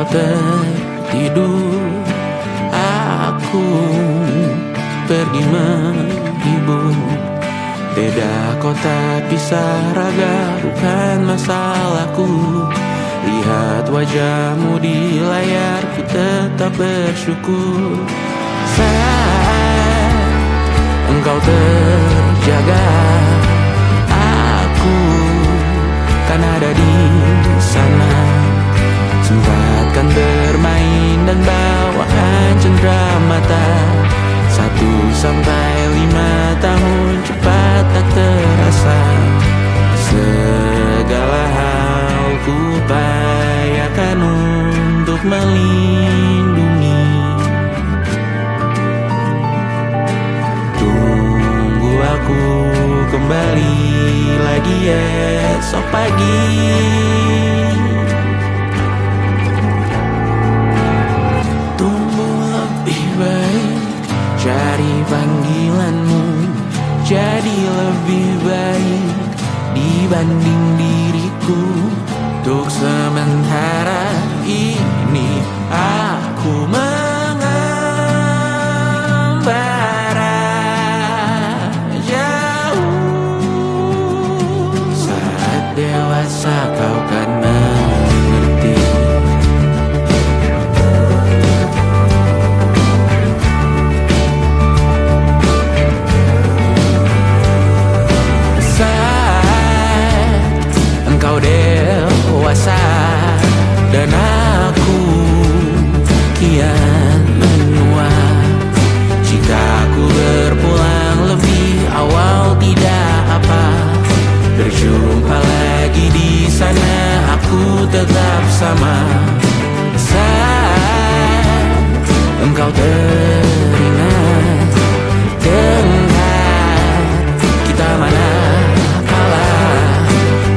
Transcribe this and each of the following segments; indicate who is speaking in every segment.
Speaker 1: tertidur, aku pergi menghibur. Beda kota pisah raga bukan masalahku. Lihat wajahmu di layar, ku tetap bersyukur. Saat engkau terjaga, aku kan ada di sana. Sempatkan bermain dan bawakan cendera mata. 1-5 tahun cepat tak terasa. Segala hal ku upayakan untuk melindungi. Tunggu aku kembali lagi esok pagi. Tumbuh lebih baik, cari panggilanmu. Jadi lebih baik dibanding diriku. Untuk sementara ini aku mengembara jauh. Saat dewasa kau kan mengerti. Saat engkau dewasa dan aku kian menua. Jika aku berpulang lebih awal tidak apa. Berjumpa lagi di sana, aku tetap sama. Saat engkau teringat dengar kita mana kalah.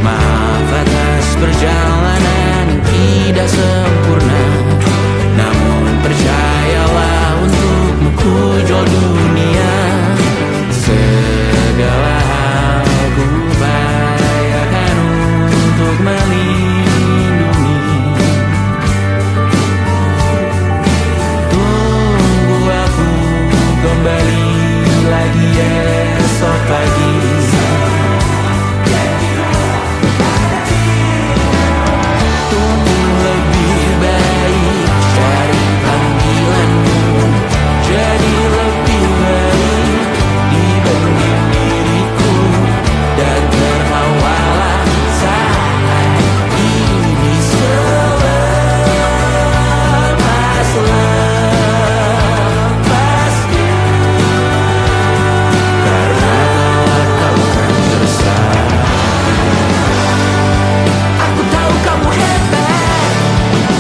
Speaker 1: Maaf atas perjalanan tidak sempurna, namun percayalah untukmu ku jual dunia. Segala hal ku upayakan untuk melindungi. Tunggu aku kembali lagi esok pagi. Tumbuh lebih baik, cari panggilanmu. Jadi lebih baik dibanding diriku. Dan tertawalah saat ini selepas-lepasnya. Karena kau kan bersama. Aku tahu kamu hebat,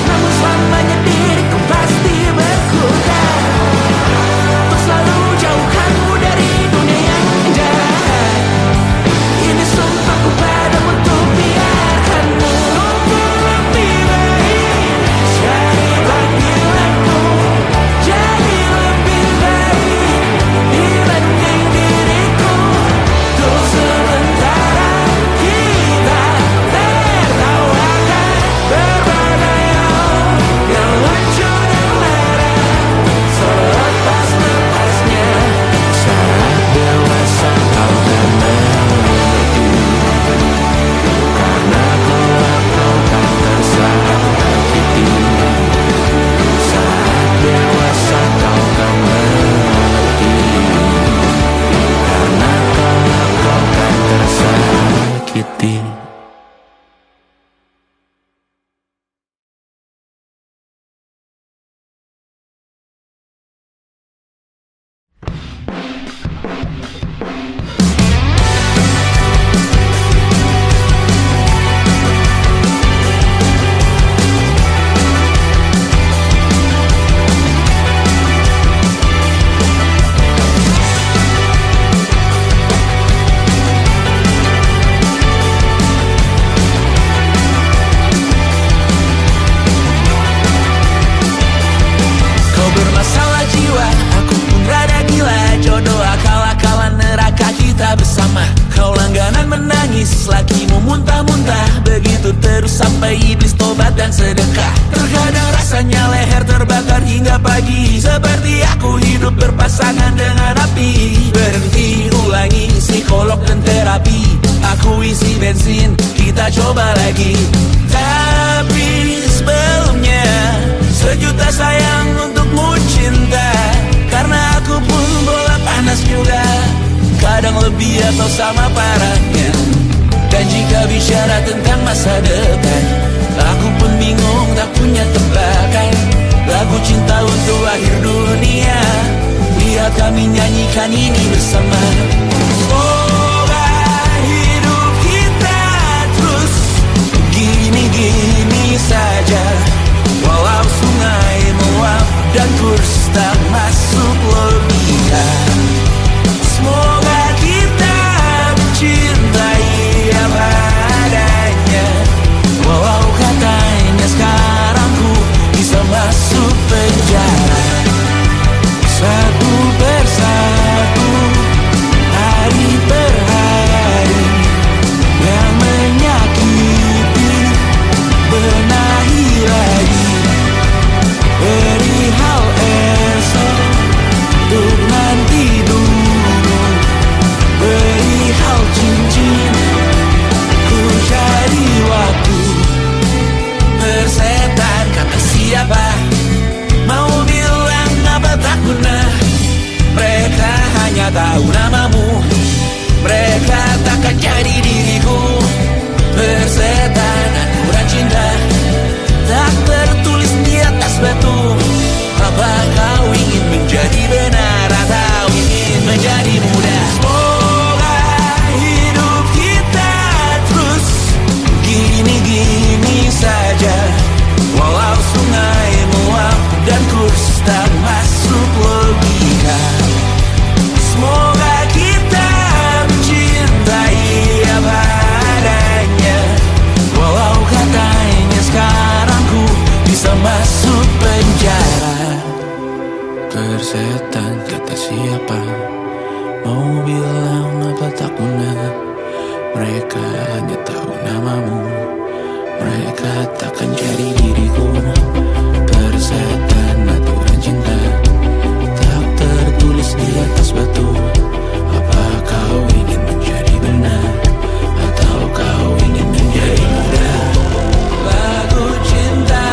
Speaker 1: namun selamanya diriku pasti berkurang. Untuk selalu jauhkanmu dari dunia yang jahat. Ini sumpahku padamu untuk biarkanmu. Tumbuh lebih baik, cari panggilanmu. Jadi lebih baik dibanding diriku. Untuk sementara kita tertawakan berbagai hal yang lucu dan marah. Selepas-lepasnya, saat dewasa kau kan mengerti. Karena kelak kau kan tersakiti. Saat dewasa kau kan mengerti. Karena kelak kau kan tersakiti. Kau bermasalah jiwa, aku pun rada gila. Jodoh akal-akalan neraka kita bersama. Kau langganan menangis, lakimu muntah-muntah. Begitu terus sampai iblis tobat dan sedekah. Terkadang rasa seperti aku hidup berpasangan dengan api. Berhenti, ulangi psikolog dan terapi. Aku isi bensin, kita coba lagi. Tapi sebelumnya, sejuta sayang untukmu cinta. Karena aku pun bola panas juga, kadang lebih atau sama parahnya. Dan jika bicara tentang masa depan, aku pun bingung tak punya tebakan. Lagu cinta untuk akhir dunia, lihat kami nyanyikan ini bersama. Semoga hidup kita terus gini-gini saja, walau sungai meluap dan kurs tak masuk logika. Semoga kita mencintai apa adanya, walau katanya sekarang ku bisa masuk penjara. Satu persatu, hari per hari, yang menyakiti benahi lagi. Perihal esok, untuk nanti dulu. Perihal cincin, ku cari waktu. Persetan kata siapa, mau bilang apa tak guna. Mereka hanya tahu namamu, mereka takkan jadi diriku. Persetan aturan cinta, tak tertulis di atas batu. Apa kau ingin menjadi benar atau ingin menjadi muda? Semoga hidup kita terus gini-gini saja, walau sungai meluap dan kurs tak masuk logika. Semoga kita mencintai apa adanya, walau katanya sekarang ku bisa masuk penjara. Persetan kata siapa, mau bilang apa tak guna. Mereka hanya tahu namamu, mereka takkan jadi diriku. Persetan aturan cinta, tak tertulis di atas batu. Apa kau ingin menjadi benar atau kau ingin menjadi muda? Lagu cinta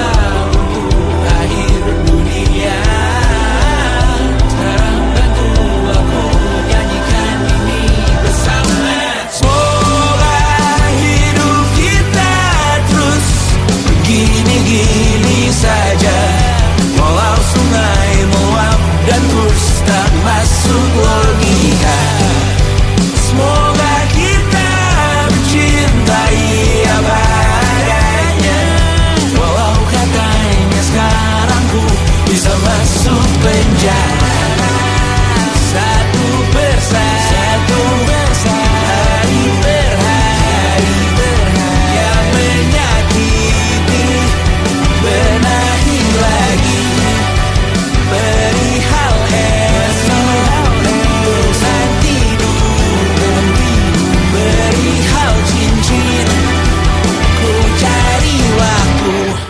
Speaker 1: untuk akhir dunia, sekarang bantu aku nyanyikan ini bersama. Semoga hidup kita terus gini-gini saja, walau sungai meluap dan kurs tak masuk logika. Semoga kita mencintai apa adanya, walau katanya sekarang ku bisa masuk penjara. Satu persatu, hari per hari, yang menyakiti benahi lagi. Perihal esok, untuk nanti dulu. Perihal cincin, ku cari waktu.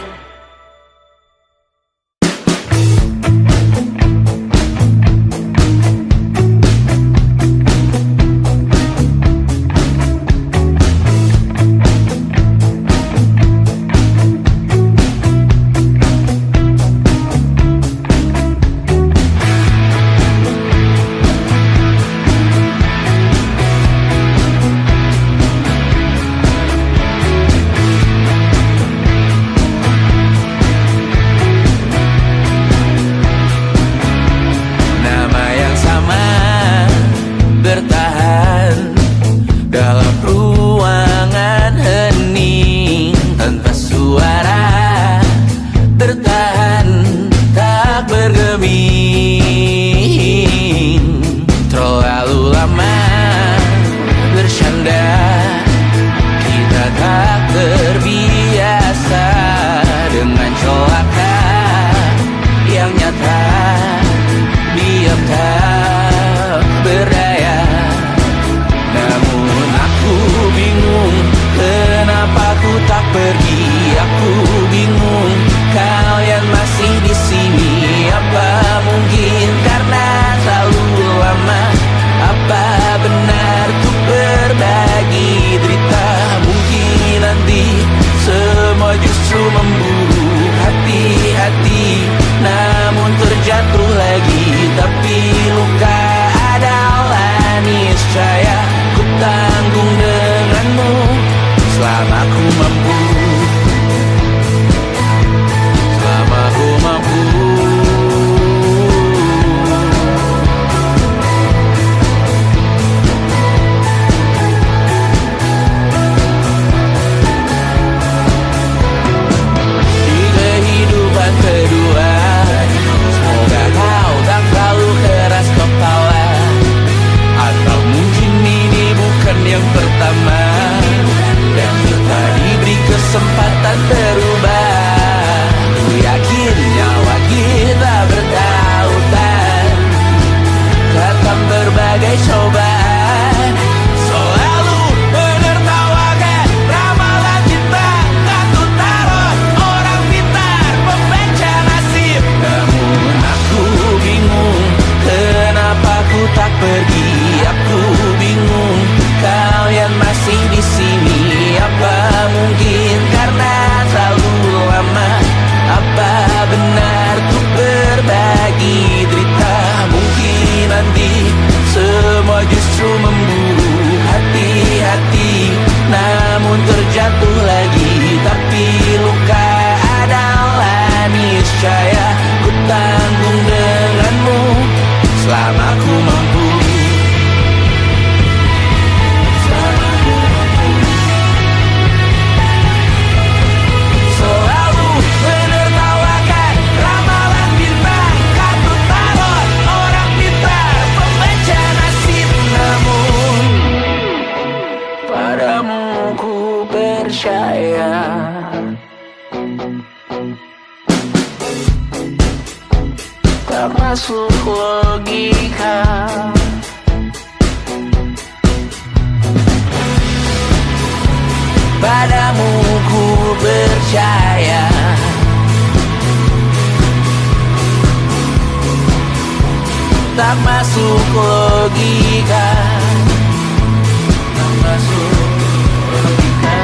Speaker 1: Nama yang sama bertahan dalam ruangan hening tanpa suara, bertahan tak bergeming. Terlalu lama bersanda, kita tak terbiasa dengan celaka yang nyata. Diam tak berdaya, namun aku bingung kenapa ku tak pergi. Aku bingung kalian masih di sini. Apa mungkin Aku bingung, kalian masih di sini. Apa mungkin karena terlalu lama? Apa benar ku berbagi derita? Mungkin nanti semua justru memburu hati-hati, namun terjatuh lagi. Tapi luka adalah niscaya, ku tanggung denganmu selama ku mampu. Selalu menertawakan ramalan bintang, kartu tarot orang pintar, pembaca nasib. Namun padamu ku percaya. Tak masuk logika. Padamu ku percaya. Tak masuk logika. Tak masuk logika.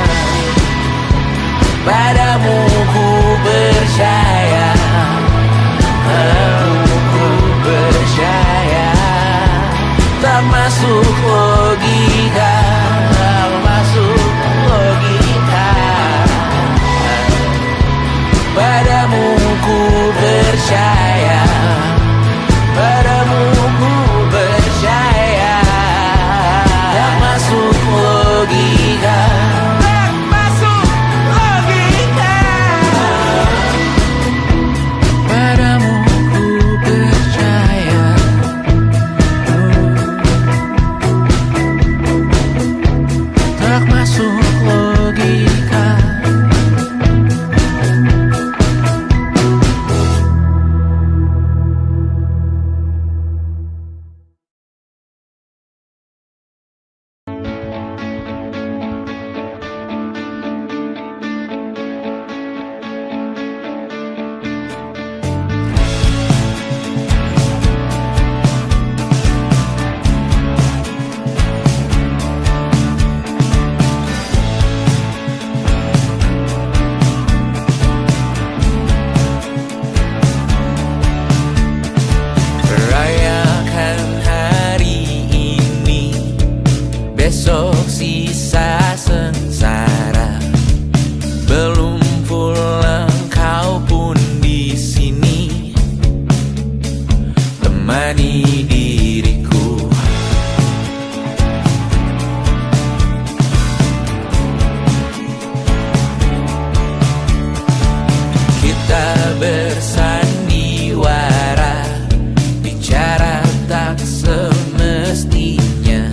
Speaker 1: Padamu ku percaya. Aku percaya. Tak masuk logika. Tak masuk logika. Padamu ku percaya. Padamu ku percaya. Tak masuk logika. Tak masuk logika. Padamu ku percaya. Tak masuk logika. Rayakan hari ini, besok sisa sengsara. Belum pulang kau pun di sini, temani diriku. Kita bersandiwara, bicara tak semestinya.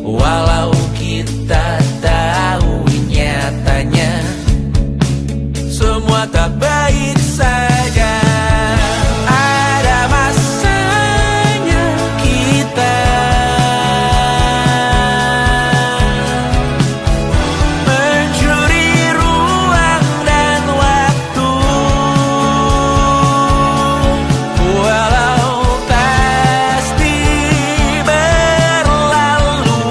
Speaker 1: Walau kita tahu nyatanya semua tak baik saja. Ada masanya kita mencuri ruang dan waktu. Walau pasti berlalu,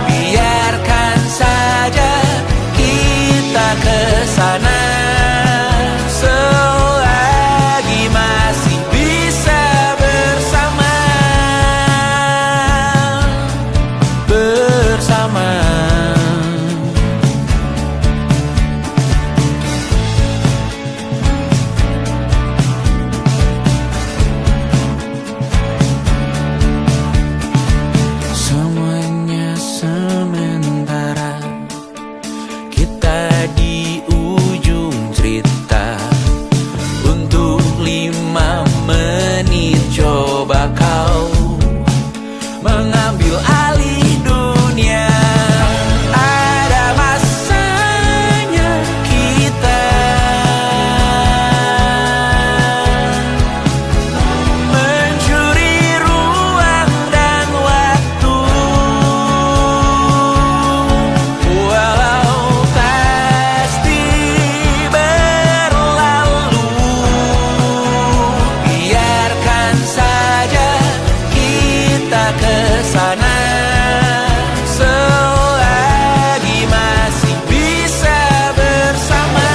Speaker 1: biarkan saja kita kesana. Selagi masih bisa bersama. Semuanya sementara, kita di ujung cerita. Untuk 5 menit coba kau mengambil alih dunia. Ada masanya kita mencuri ruang dan waktu. Walau pasti berlalu, biarkan saja kita kita ke sana selagi masih bisa bersama.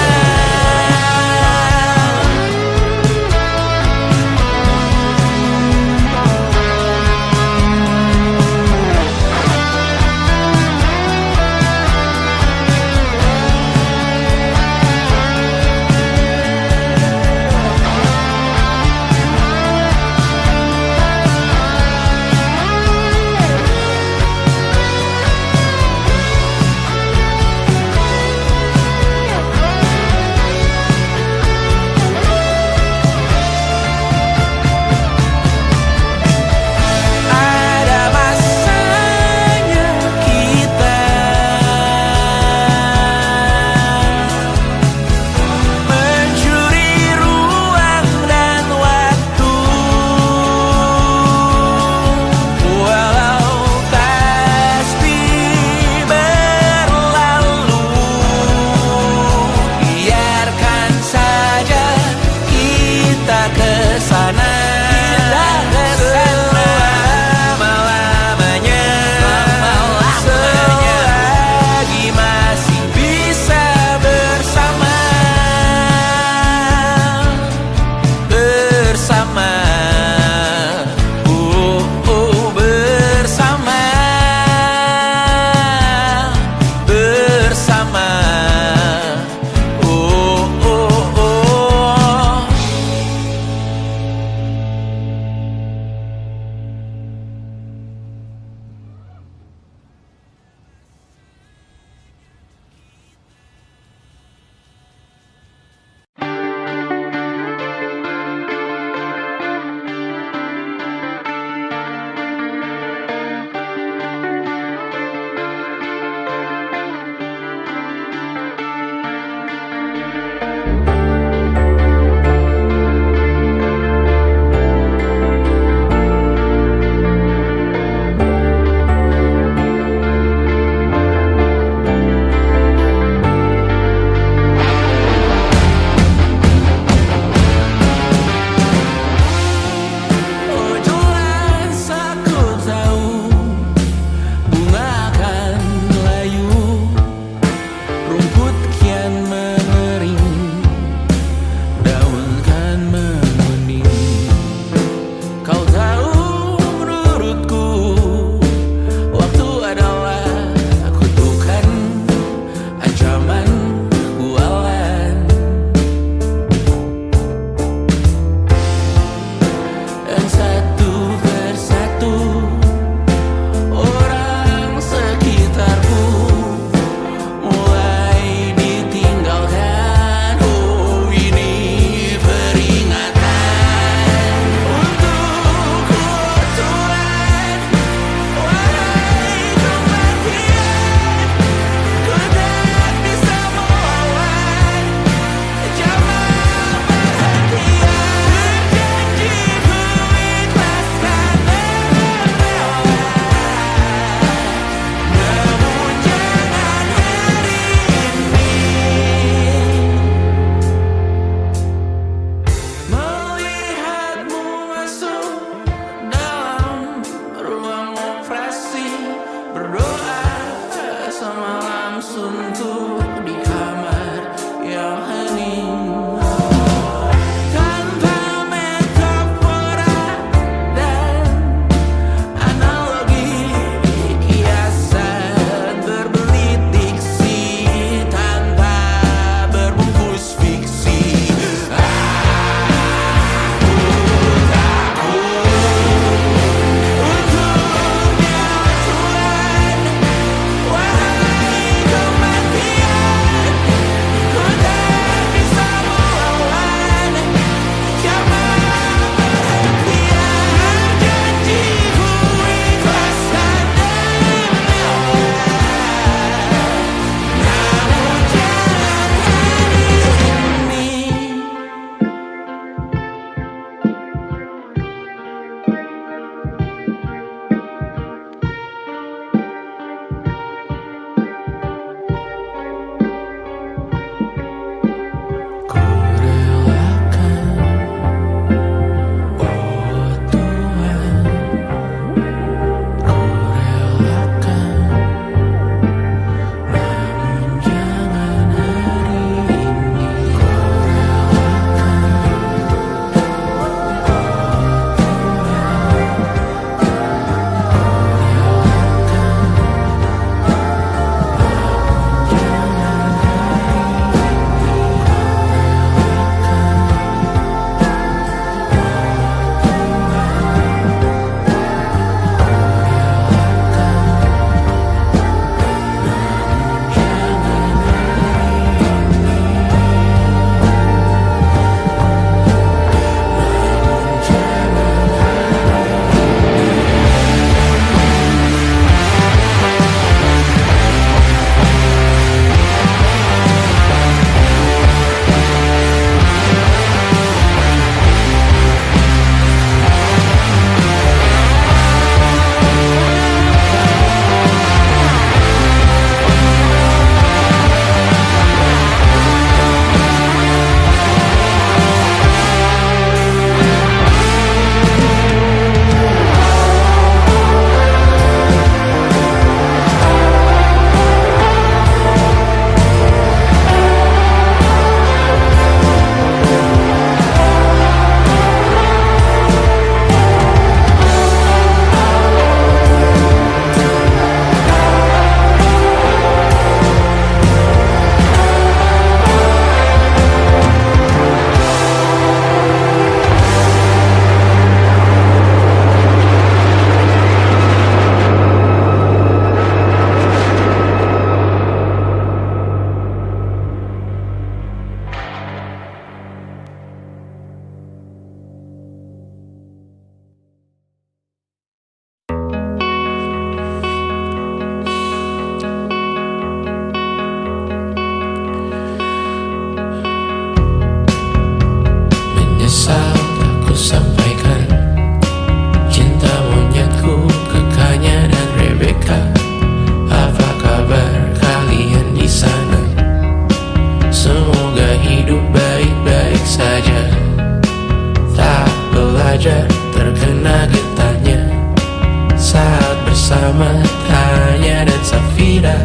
Speaker 2: bersama Tanya dan Safira.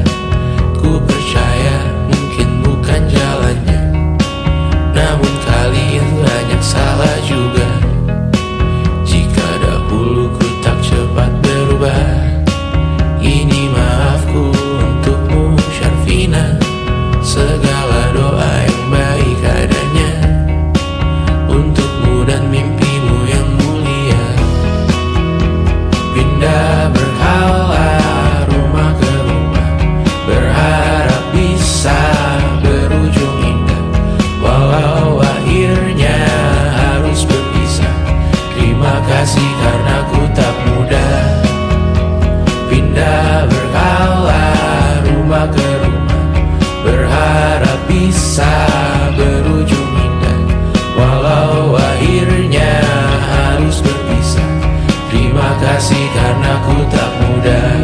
Speaker 2: Ku percaya mungkin bukan jalannya, namun kali ini banyak salah juga. Jika dahulu ku tak cepat berubah, ini maafku untukmu Syarfina. Segala doa yang baik adanya untukmu dan mimpimu yang mulia. Pindah berkala rumah ke rumah, berharap bisa berujung indah. Walau akhirnya harus berpisah, terima kasih karena ku tak mudah. Pindah berkala rumah ke rumah, berharap bisa berujung indah. Walau akhirnya harus berpisah, terima kasih karena ku tak mudah.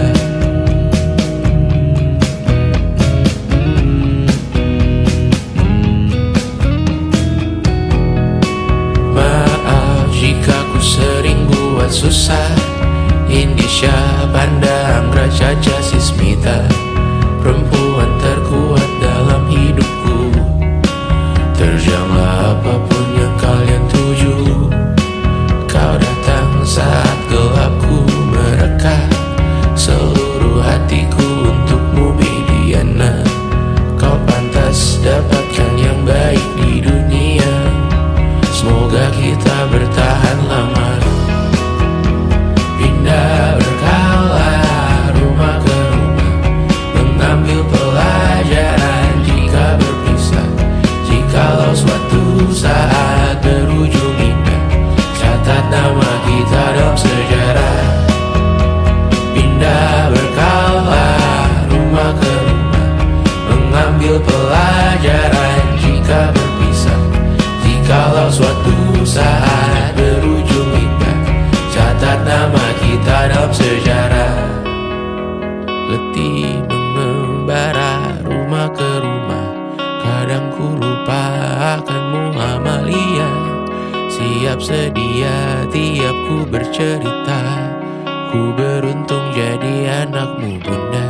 Speaker 2: Maaf jika ku sering buat susah. Indisha, Panda, Anggra, Caca, Sismita, perempuan terkuat dalam hidupku. Terjanglah apapun yang kalian tuju. Kau datang saat gelapku mereka, seluruh hatiku untukmu Bidiana. Kau pantas dapatkan yang baik di dunia, semoga kita bertahan lama. Pindah berkala rumah ke rumah, mengambil pelajaran jika berpisah. Jikalau suatu saat berujung indah, catat nama kita dalam sejarah. Pindah berkala rumah ke rumah, mengambil pelajaran jika berpisah. Jikalau suatu saat berujung indah, catat nama kita dalam sejarah. Letih mengembara rumah ke rumah, kadang ku lupa akanmu Amalia. Siap sedia tiap ku bercerita, ku beruntung jadi anakmu bunda.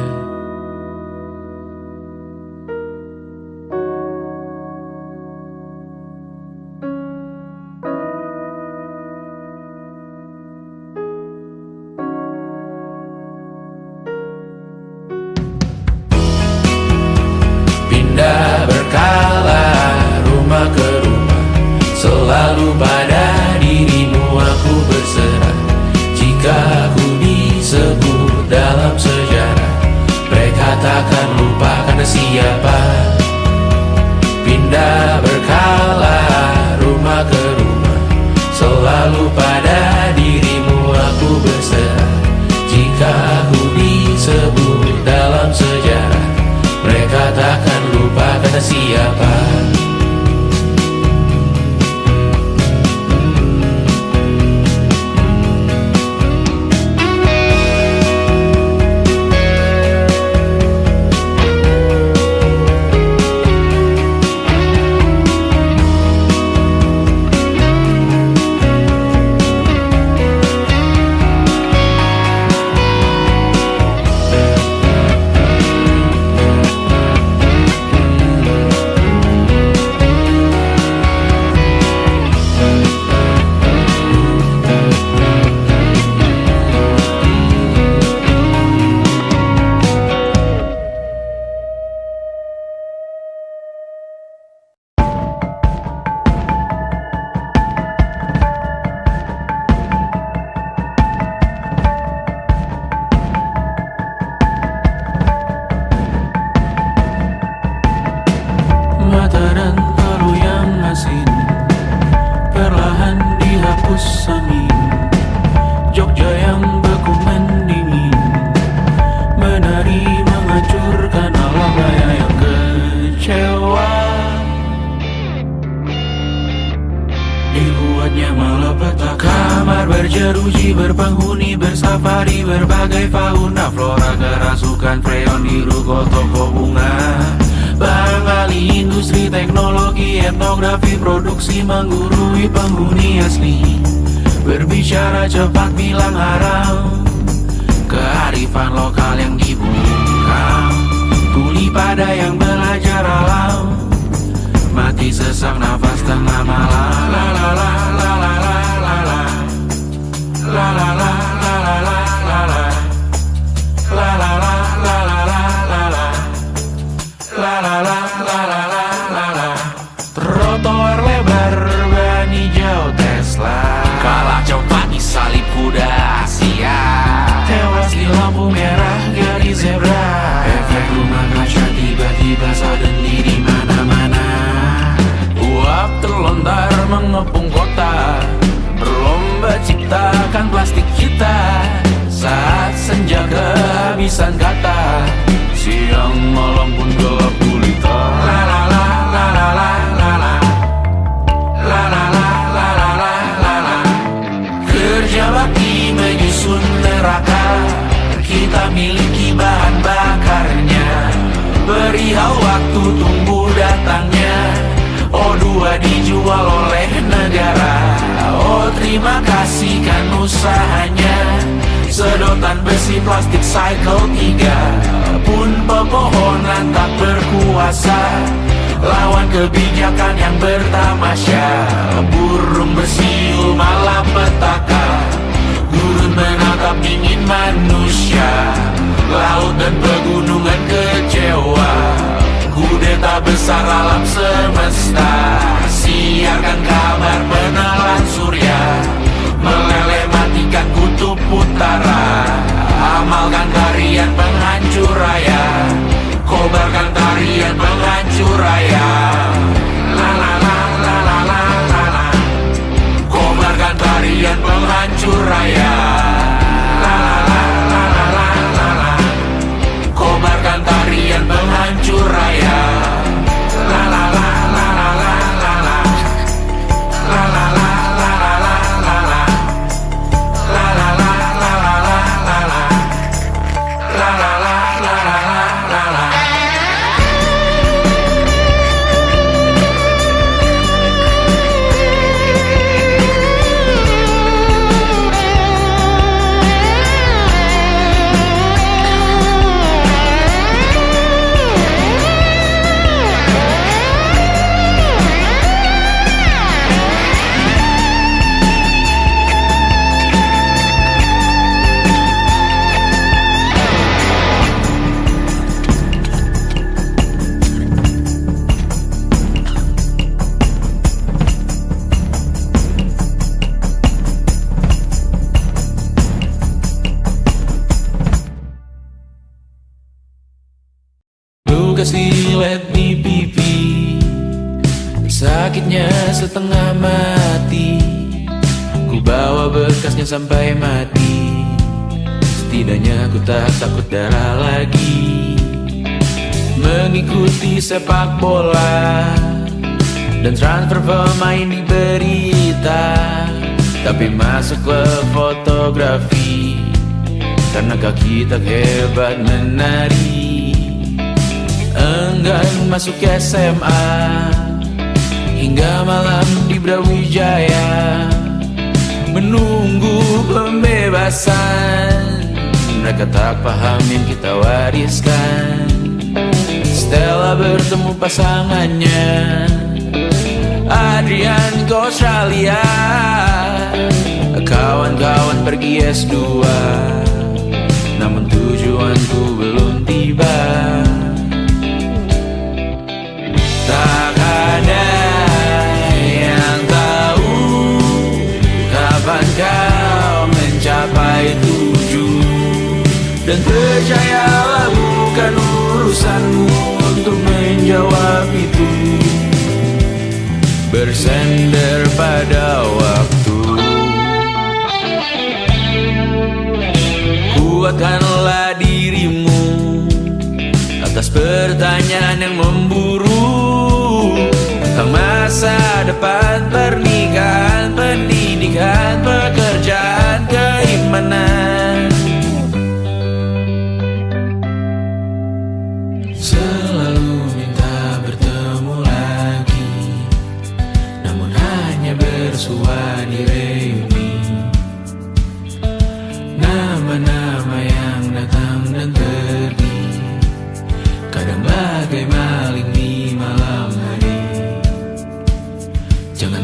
Speaker 2: Pindah berkala rumah ke rumah, selalu pada dirimu aku berserah. Jika aku disebut dalam sejarah, mereka takkan lupa karena siapa. Pindah berkala rumah ke rumah, selalu pada dirimu aku berserah. Jika aku disebut dalam sejarah, mereka takkan lupa karena siapa. Mata dan palu yang asin perlahan dihapus angin. Jogja yang beku mendingin, menari menghancurkan alam raya yang kecewa. Dibuatnya malapetaka, kamar berjeruji, berpenghuni, bersafari, berbagai fauna flora, kerasukan freon di ruko toko bunga. Barang ahli industri teknologi etnografi produksi menggurui penghuni asli. Berbicara cepat bilang haram, kearifan malam. La la la la la la la la. La la la la la la la la. La la la la la la la la. La la la la la la la la. Trotoar lebar ban hijau Tesla.
Speaker 1: Kalah cepat di salib kuda Asia.
Speaker 2: Tewas di lampu merah garis zebra. Efek rumah kaca tiba-tiba suddenly di mana-mana.
Speaker 1: Uap terlontar mengepung kota, berlomba ciptakan plastik kita. Saat senja kehabisan kata, siang malam pun gelap gulita.
Speaker 2: La la la la la la la la. La la la la la la la la.
Speaker 1: Kerja bakti menyusun neraka, kita miliki bahan bakarnya. Perihal waktu tunggu datangnya. O2 dijual oleh negara. Oh terima kasih kan usahanya. Sedotan besi plastik cycle 3 pun pepohonan tak berkuasa lawan kebijakan yang bertamasya. Burung bersiul malapetaka, gurun menatap dingin manusia. Laut dan pegunungan kecewa, kudeta besar alam semesta. Siarkan kabar penelan surya, meleleh matikan kutub utara. Amalkan tarian penghancur raya, kobarkan tarian penghancur raya. La la la la la la la la. Kobarkan tarian penghancur raya. La la la la la la la la. Kobarkan tarian penghancur raya. La la la la la la la la. La la la la la la la la. La la la la la la la la. La la la la la la la. Luka silet di pipi, sakitnya setengah mati. Ku bawa bekasnya sampai mati. Setidaknya ku tak takut darah lagi. Mengikuti sepak bola dan transfer pemain di berita, tapi masuk ke fotografi karena kaki tak hebat menari. Enggan masuk SMA hingga malam di Brawijaya, menunggu pembebasan. Mereka tak paham yang kita wariskan. Stella bertemu pasangannya Adrian ke Australia, kawan-kawan pergi S2, namun tujuanku belum tiba. Tak ada yang tahu kapan kau mencapai tujuan, dan percayalah bukan urusanmu untuk menjawab itu. Bersender pada waktu, kuatkanlah dirimu atas pertanyaan yang memburu tentang masa depan, pernikahan, pendidikan, pekerjaan, keimanan. Selalu minta bertemu lagi, namun hanya bersua di reuni. Nama-nama yang datang dan pergi, kadang bagai maling di malam hari. Jangan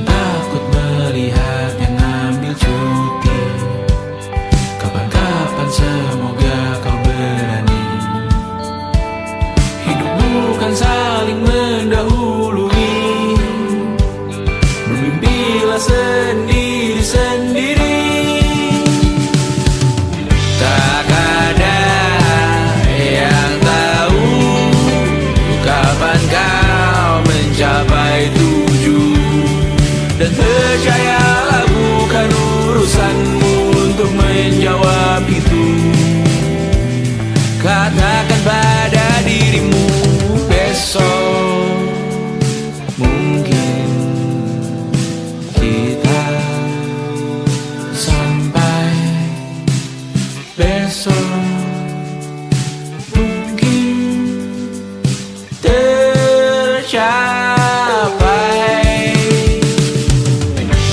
Speaker 2: besok mungkin tercapai.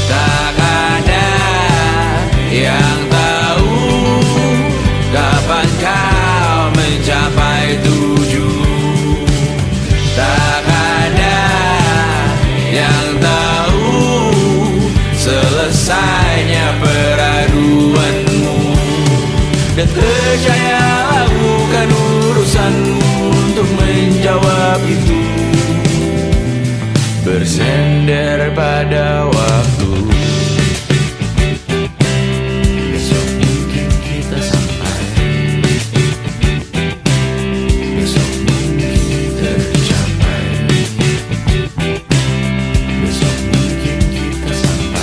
Speaker 1: Tak ada yang tahu kapan kau mencapai tujuh. Tak ada yang tahu selesainya peraduanmu. Dan percayalah bukan urusanmu untuk menjawab itu. Bersender pada waktu. Besok mungkin kita sampai. Besok mungkin tercapai. Besok mungkin kita sampai.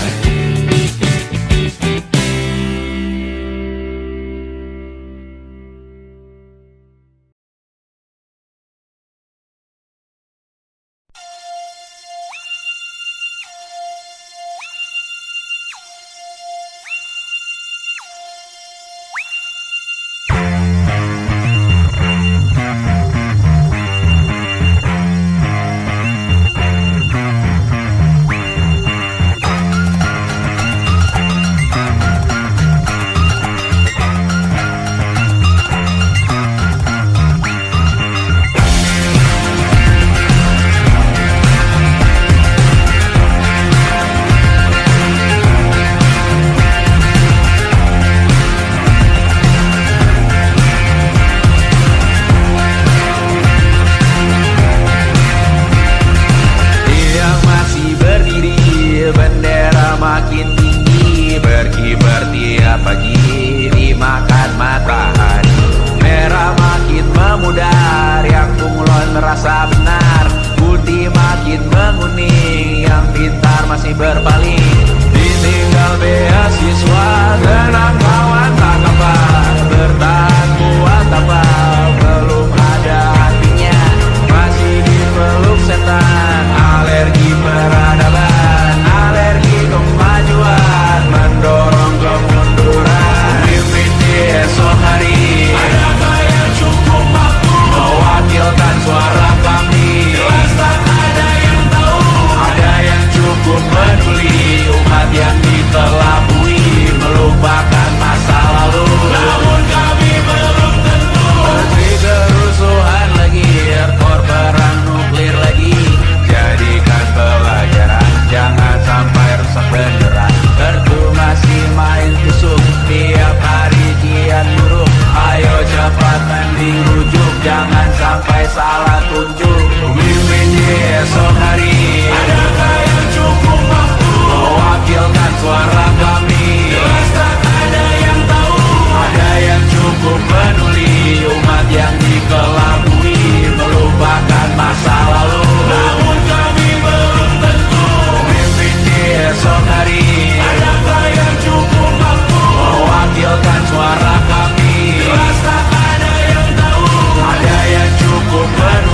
Speaker 1: Makin tinggi berkibar tiap pagi dimakan matahari. Merah makin memudar, yang bunglon merasa benar. Putih makin menguning, yang pintar masih berpaling. Ditinggal beasiswa, tenang kawan tak kabar. Bertahan kuat tabah, belum ada hatinya. Masih dipeluk setan, alergi peradaban. Alergi kemajuan mendorong kemunduran. Mimpin di esok hari, adakah yang cukup mampu mewakilkan suara kami? Jelas tak ada yang tahu. Ada yang cukup peduli umat yang dikelabui, melupakan masa lalu. Namun kami belum tentu. Menteri kerusuhan lagi, rekor perang nuklir lagi. Jadikan pelajaran, jangan sampai rusak beneran. Kartu masih main tusuk, tiap hari kian buruk. Ayo cepat mending rujuk, jangan sampai salah tunjuk. Mimpin di esok hari, adakah yang cukup mampu mewakilkan suara kami? Jelas tak ada yang tahu. Ada yang cukup peduli umat yang dikelabui, melupakan masa lalu. Namun kami belum tentu. Mimpin di esok hari, adakah yang cukup mampu mewakilkan suara kami? Jelas tak ada yang tahu. Ada yang cukup peduli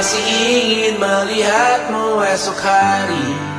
Speaker 1: masih ingin melihatmu esok hari.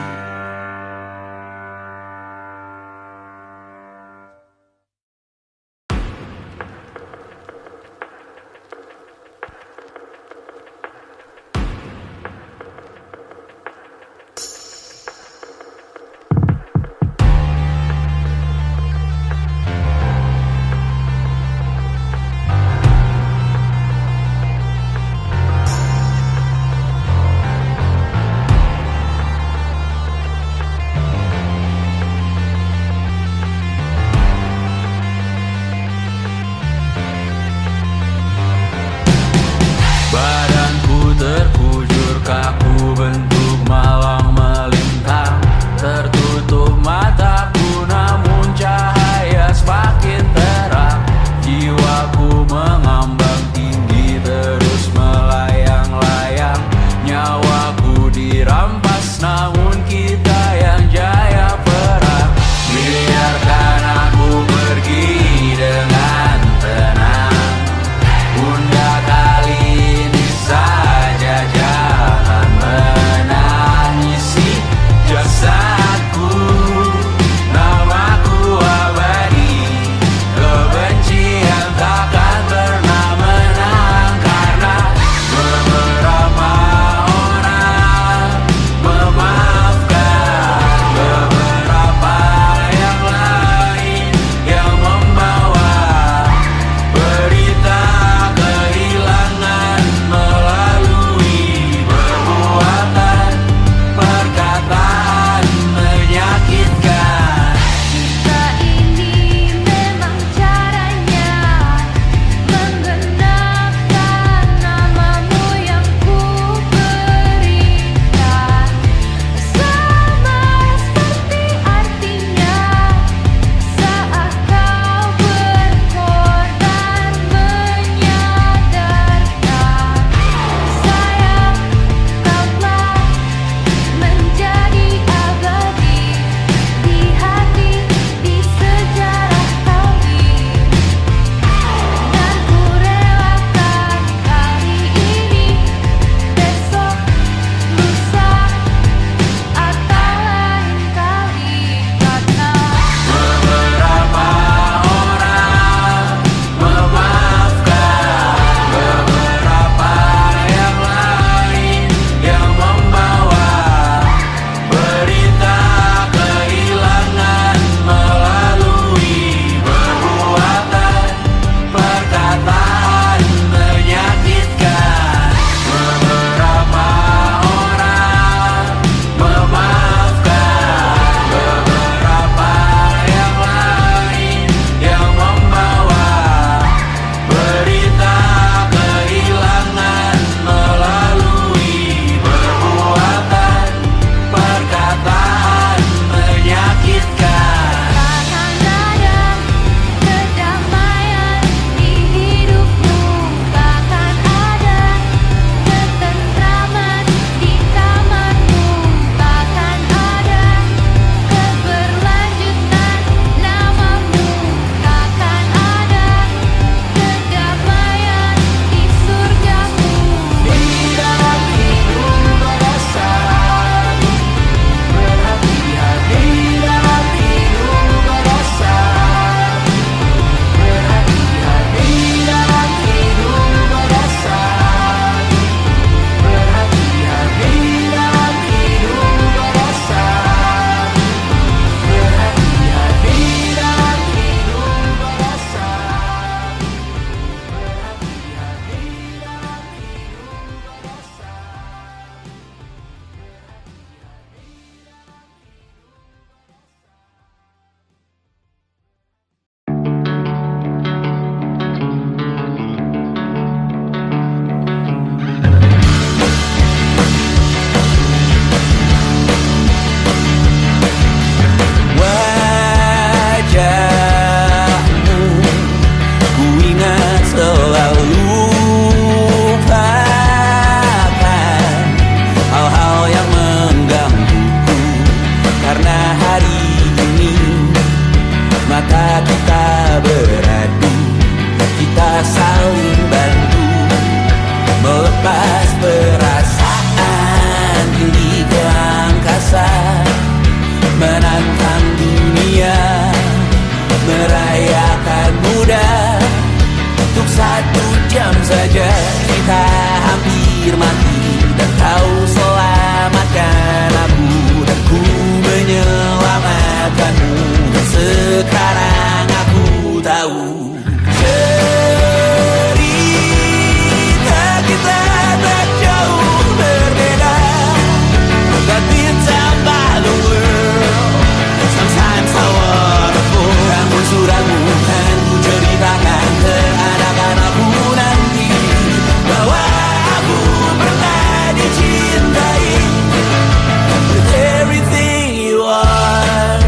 Speaker 1: hampir mati, dan kau selamatkan aku, dan ku menyelamatkanmu. Dan sekarang aku tahu cerita kita tak jauh berbeda. But bintang by the world, sometimes I wanna fall. Namun suratmu kan ku ceritakan ke anak-anakku nanti, bahwa aku pernah dicintai with everything you are.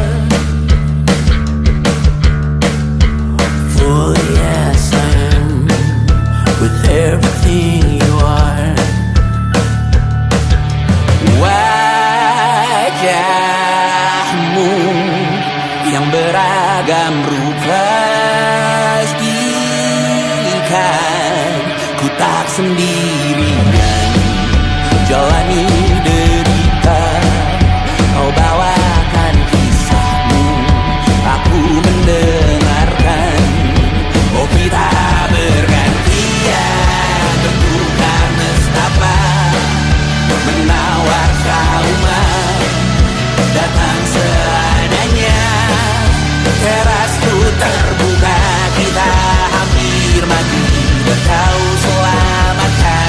Speaker 1: For yes I am, with everything you are. Wajahmu yang beragam rupa, pastikan ku tak sendirian jalani derita. Kau bawakan kisahmu, aku mendengarkan. Oh kita bergantian bertukar nestapa, menawar traumat datang seadanya. Terasku terbuka, kita hampir mati, dan kau selamatkan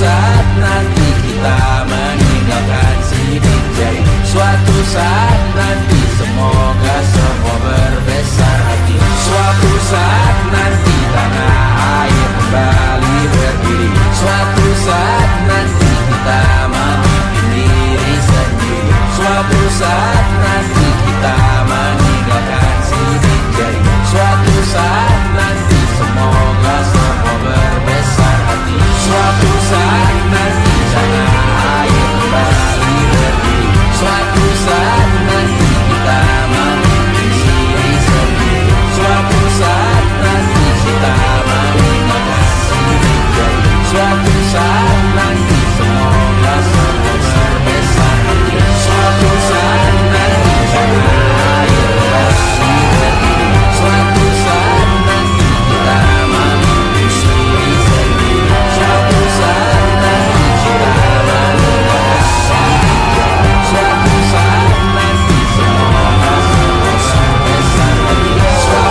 Speaker 1: saat nanti kita meninggalkan sidik jari. Suatu saat nanti semoga semua berbesar hati. Suatu saat nanti tanah air kembali berdiri. Suatu saat nanti kita memimpin diri sendiri. Suatu saat nanti kita meninggalkan sidik jari. Suatu saat nanti semoga semua berbesar hati. Suatu saat nanti tanah air kembali berdiri. Suatu saat nanti kita memimpin diri sendiri. Suatu saat nanti kita meninggalkan sidik jari. Suatu saat nanti semoga semua berbesar hati. Suatu saat nanti tanah air kembali berdiri. Suatu saat nanti kita memimpin diri sendiri. Suatu saat nanti kita meninggalkan sidik jari. Suatu saat nanti semoga semua berbesar hati.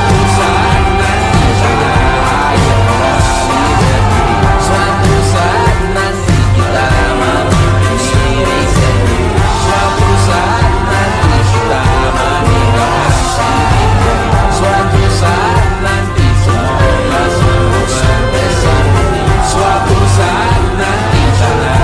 Speaker 1: Suatu saat nanti tanah air kembali berdiri. Suatu saat nanti kita memimpin diri sendiri. Suatu saat nanti kita meninggalkan sidik jari. Suatu saat nanti semoga semua berbesar hati. Suatu saat nanti tanah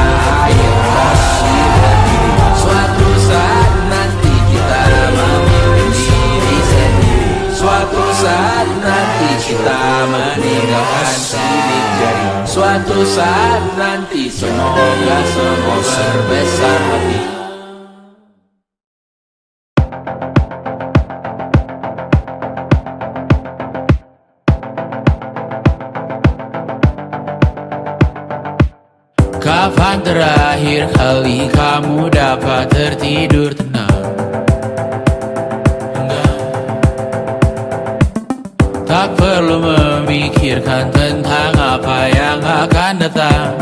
Speaker 1: air kembali berdiri. Suatu saat nanti kita memimpin diri sendiri. Suatu saat nanti kita meninggalkan sidik jari. Suatu saat nanti semoga semua berbesar hati. Kapan terakhir kali kamu dapat tertidur tenang? Enggak. Tak perlu memikirkan tentang apa yang akan datang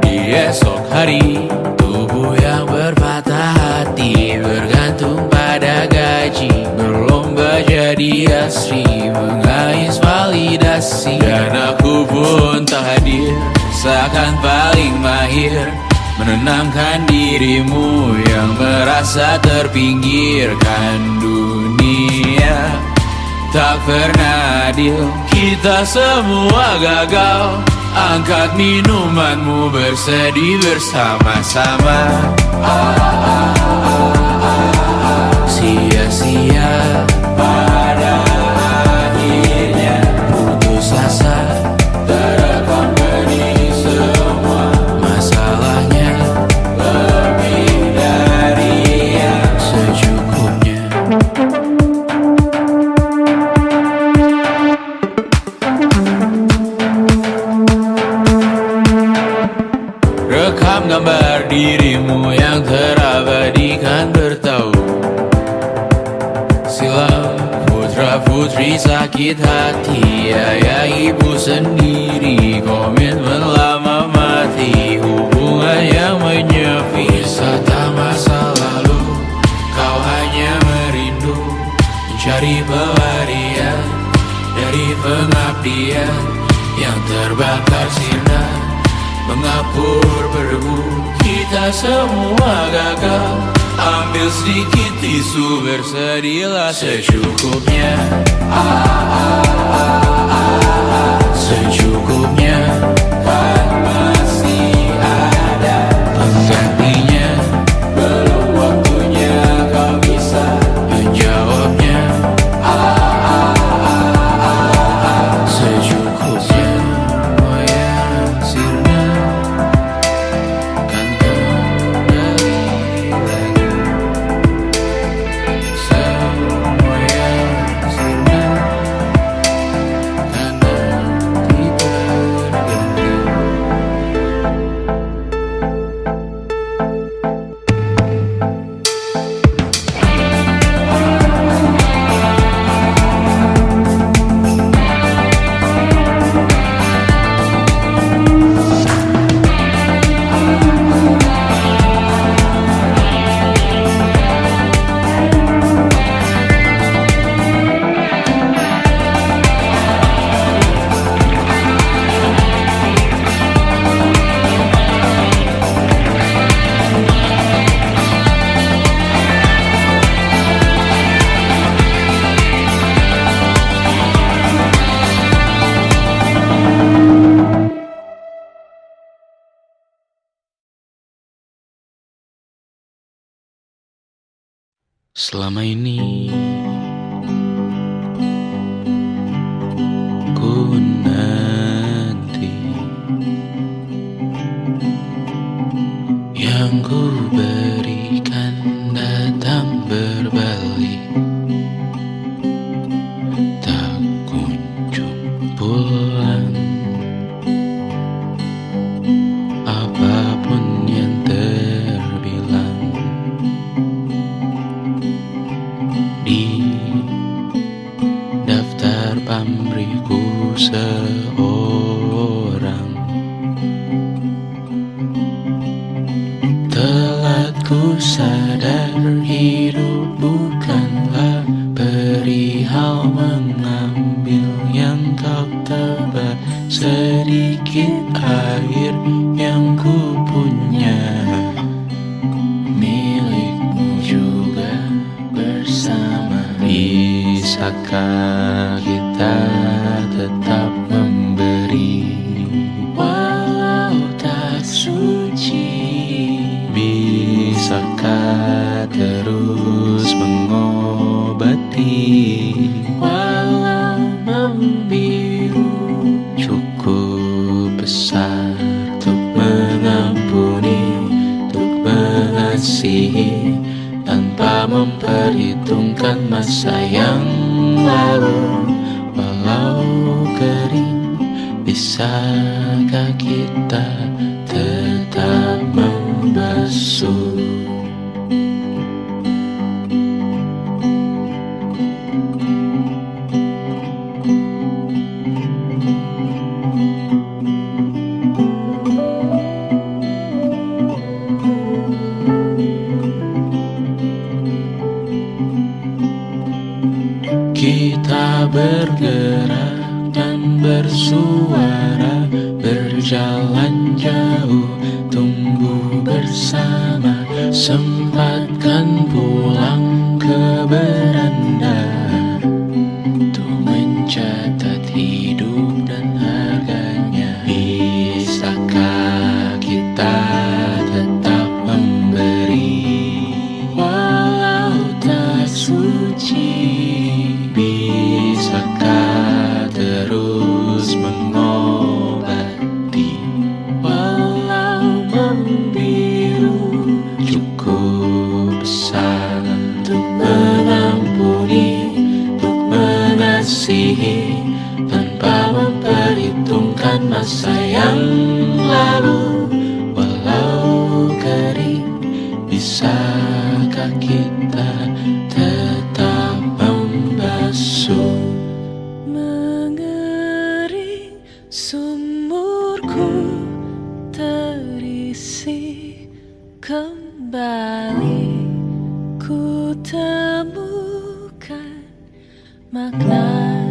Speaker 1: di esok hari. Tubuh yang berpatah hati bergantung pada gaji. Berlomba jadi asri, mengais validasi. Dan aku pun tak hadir, seakan paling mahir menenangkan dirimu yang merasa terpinggirkan dunia. Tak pernah adil, kita semua gagal. Angkat minumanmu, bersedih bersama-sama. Sia-sia pada akhirnya putus asa. Terekam benih semua masalahnya, lebih dari yang secukupnya. Rekam gambar dirimu yang terabadikan bertahun silam. Putra-putri sakit hati, ayah ibu sendiri, komitmen lama mati, hubungan yang menyepi. Wisata masa lalu, kau hanya merindu, mencari pelarian dari pengabdian yang terbakar sinar, mengapur berdebu. Kita semua gagal. Ambil sedikit tisu, bersedihlah secukupnya. Secukupnya, kan masih ada penggantinya. Belum waktunya kau bisa menjawabnya. Secukupnya, oh ya sirna, kan kembali lagi. Semua yang sirna, kan
Speaker 2: Selama ini ku nanti yang ku berikan datang berbalik, tak kunjung pulang. Apapun yang terbilang di daftar pamrihku seorang, telah ku sadar hidup bukanlah perihal mengambil yang kau tebar. Sedikit air yang ku punya milikmu juga bersama. Bisakah kita tetap memberi walau tak suci? Bisakah terus mengobati walau membiru? Cukup besar untuk mengampuni, untuk mengasihi, tanpa memperhitungkan masa yang lalu. Walau kering, bisakah kita tetap membasuh? Kita bergerak dan bersuara, berjalan jauh, tumbuh bersama. Sempatkan pulang ke beranda untuk mencatat hidup dan harganya. Bisakah kita tetap memberi walau tak suci? Bisakah terus mengobati walau membiru? Cukup besar untuk mengampuni, untuk mengasihi, tanpa memperhitungkan masa yang lalu. Walau kering, bisakah kita tetap membasuh?
Speaker 3: Mengering sumurku terisi kembali, ku temukan makna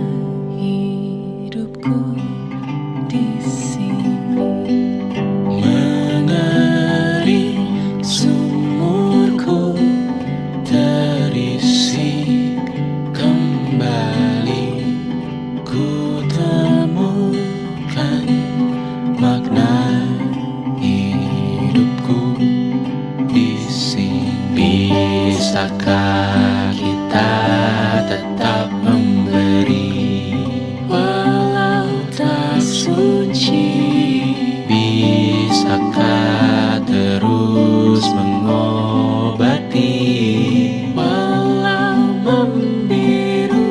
Speaker 3: hidupku di sini.
Speaker 2: Mengering sumurku terisi kembali, ku temukan makna hidupku di sini. Bisakah kita tetap memberi walau tak suci? Bisakah terus mengobati walau membiru?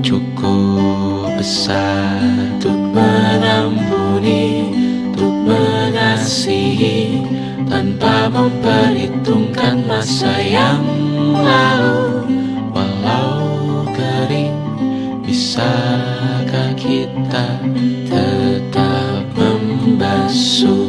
Speaker 2: Cukup besar untuk mengampuni, untuk mengasihi, tanpa memperhitungkan masa yang lalu. Walau kering, bisakah kita tetap membasuh?